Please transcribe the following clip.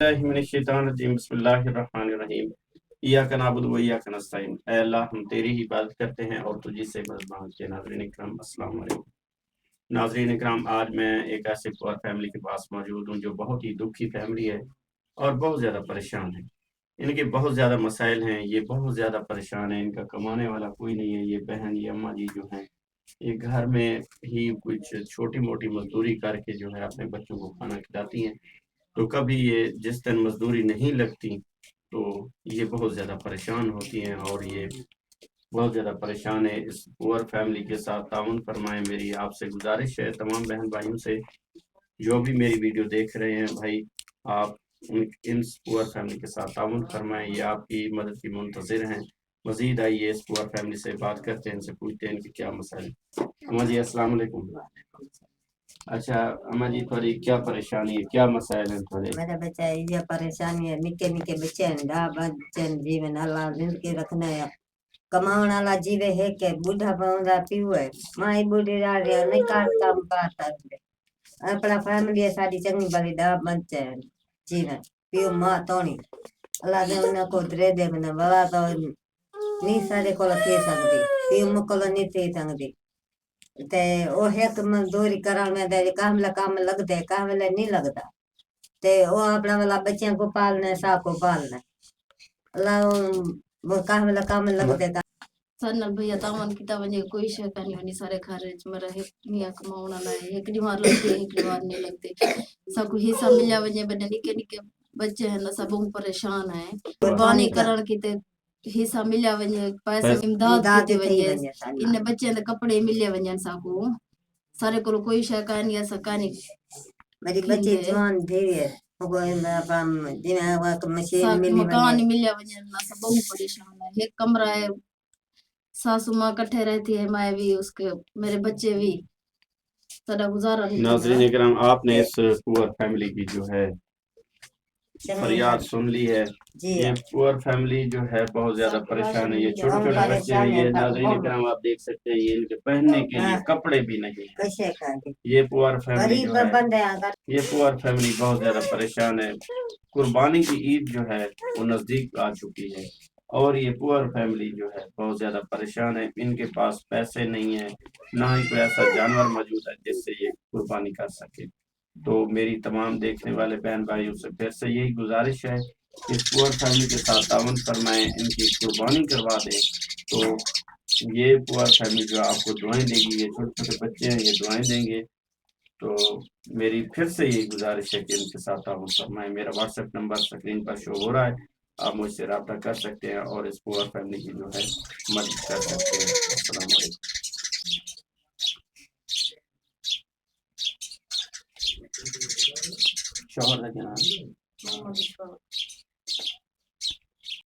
बिस्मिल्लाहिर्रहमानिर्रहीम। इय्याका नअबुदु व इय्याका नस्तईन। ऐ अल्लाह, हम तेरी ही इबादत करते हैं और तुझी से मदद मांगते हैं। नाज़रीन इकराम, अस्सलाम वालेकुम। नाज़रीन इकराम, आज मैं एक ऐसे पुअर फैमिली के पास मौजूद हूँ जो बहुत ही दुखी फैमिली है और बहुत ज़्यादा परेशान है। इनके बहुत ज़्यादा मसाइल हैं, ये बहुत ज़्यादा परेशान है। इनका कमाने वाला कोई नहीं है। ये बहन, ये अम्मा जी जो हैं, ये घर में ही कुछ छोटी मोटी मजदूरी करके जो है अपने बच्चों को खाना खिलाती हैं। तो कभी ये जिस दिन मजदूरी नहीं लगती तो ये बहुत ज़्यादा परेशान होती हैं और ये बहुत ज़्यादा परेशान है। इस पुअर फैमिली के साथ ताउन फरमाएं। मेरी आपसे गुजारिश है तमाम बहन भाइयों से, जो भी मेरी वीडियो देख रहे हैं भाई, आप इन पुअर फैमिली के साथ ताउन फरमाएं। ये आपकी मदद की मुंतज़िर हैं। मज़ीद आइए इस पुअर फैमिली से बात करते हैं, इनसे पूछते हैं इनके क्या मसाइल। अम्मा जी अस्सलाम वालेकुम। अच्छा अम्मा जी, थोड़ी क्या परेशानी है, क्या मसाइल हैं थोड़े? मेरा बच्चा ये परेशानी है, निके निके बच्चे हैं, डा बच्चे जीवन अल्लाह जिंदगी रखना है। कमाने वाला जीवे है के बूढ़ा बंदा पीऊ है, माई बूढ़ी रहा नहीं काम पाता अपना फैमिली है सारी चंगी भली डा बच्चे हैं जीवन पीऊ माँ तोनी अल्लाह ने उनको दे दे मैंने बड़ा तो नहीं सारे को थी सकती पीऊ मुकल नहीं थी सकती ते ओ एक मजदूरी करन में दे काम लगते काम नहीं लगता ते वो अपना वाला बच्चियों को पालना सा को पालना अल्लाह वो काम लगते सर भैया तावन की वञे कोई शइ कान्हे वञी सारे खारिज में रहे मियाँ कमाउण लाइ हिकु ॾींहुं वार लगते हिकु ॾींहुं वार नहीं लगते सबको हिस्सा मिलिया वञे बने निके निके बच्चे हैं न सब परेशान है कुर्बानी करण की ते हिस्सा मिलिया वञे पैसे इमदाद की वञे इन बच्चे ने कपड़े मिले वञन साको सारे को कोई शइ कान्हे असां कान्हे मेरी बच्ची जवान थी है मशीन मिली मकान मिलिया वञन असां बहुत परेशान है। एक कमरा है, सासू माँ कट्ठे रहती है, मैं भी उसके मेरे बच्चे भी, सारा गुजारा नहीं नाज़रीन इकराम, आपने इस पुअर फैमिली की जो है फरियाद सुन ली है। ये पुअर फैमिली जो है बहुत ज्यादा परेशान है। ये छोटे छोटे बच्चे हैं। ये नाज़रीन इकराम आप देख सकते हैं, ये इनके पहनने के लिए कपड़े भी नहीं है। ये पुअर फैमिली जो है, ये पुअर फैमिली बहुत ज्यादा परेशान है। कुर्बानी की ईद जो है वो नजदीक आ चुकी है और ये पुअर फैमिली जो है बहुत ज्यादा परेशान है। इनके पास पैसे नहीं है, ना ही कोई ऐसा जानवर मौजूद है जिससे ये कुर्बानी कर सके। तो मेरी तमाम देखने वाले बहन भाइयों से फिर से यही गुजारिश है, इस पुअर फैमिली के साथ तावन फरमाएं, इनकी कुर्बानी करवा दें। तो ये पुअर फैमिली जो आपको दुआएं देगी, ये छोटे छोटे बच्चे हैं, ये दुआएं देंगे। तो मेरी फिर से यही गुजारिश है कि इनके साथ तावन फरमाएं। मेरा व्हाट्सएप नंबर स्क्रीन पर शो हो रहा है, आप मुझसे रब्ता कर सकते हैं और इस पुअर फैमिली की जो है मदद कर सकते हैं। अस्सलाम वालेकुम। शोहर का क्या नाम है?